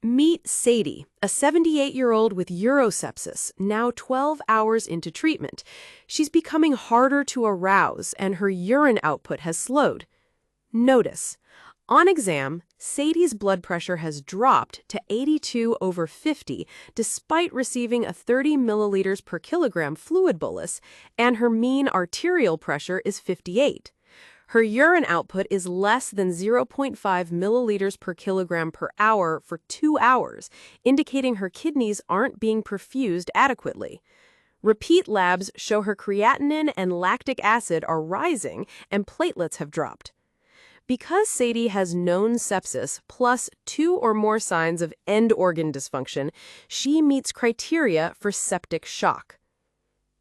Meet Sadie, a 78-year-old with urosepsis, now 12 hours into treatment. She's becoming harder to arouse, and her urine output has slowed. Notice, on exam, Sadie's blood pressure has dropped to 82/50 despite receiving a 30 milliliters per kilogram fluid bolus, and her mean arterial pressure is 58. Her urine output is less than 0.5 milliliters per kilogram per hour for 2 hours, indicating her kidneys aren't being perfused adequately. Repeat labs show her creatinine and lactic acid are rising and platelets have dropped. Because Sadie has known sepsis plus 2 or more signs of end organ dysfunction, she meets criteria for septic shock.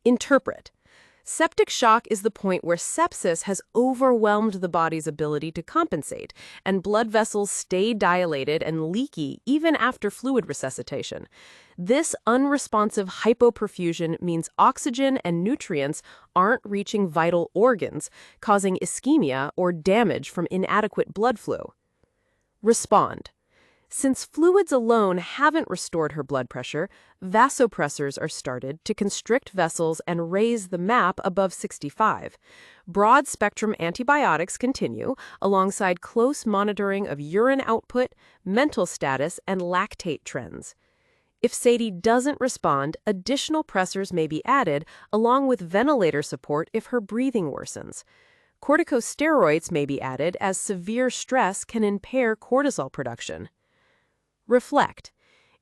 Interpret. Septic shock is the point where sepsis has overwhelmed the body's ability to compensate, and blood vessels stay dilated and leaky even after fluid resuscitation. This unresponsive hypoperfusion means oxygen and nutrients aren't reaching vital organs, causing ischemia or damage from inadequate blood flow. Respond. Since fluids alone haven't restored her blood pressure, vasopressors are started to constrict vessels and raise the MAP above 65. Broad-spectrum antibiotics continue, alongside close monitoring of urine output, mental status, and lactate trends. If Sadie doesn't respond, additional pressors may be added, along with ventilator support if her breathing worsens. Corticosteroids may be added, as severe stress can impair cortisol production. Reflect.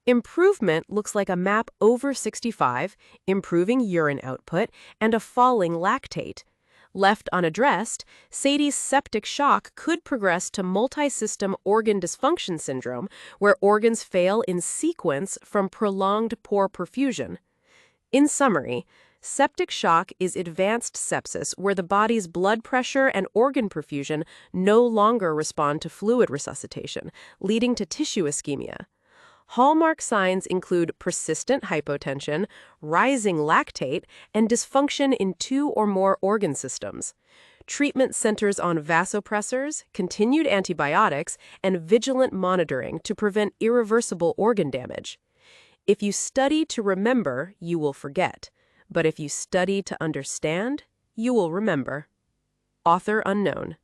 Improvement looks like a MAP over 65, improving urine output, and a falling lactate. Left unaddressed, Sadie's septic shock could progress to multisystem organ dysfunction syndrome, where organs fail in sequence from prolonged poor perfusion. In summary, septic shock is advanced sepsis where the body's blood pressure and organ perfusion no longer respond to fluid resuscitation, leading to tissue ischemia. Hallmark signs include persistent hypotension, rising lactate, and dysfunction in 2 or more organ systems. Treatment centers on vasopressors, continued antibiotics, and vigilant monitoring to prevent irreversible organ damage. If you study to remember, you will forget. But if you study to understand, you will remember. Author unknown.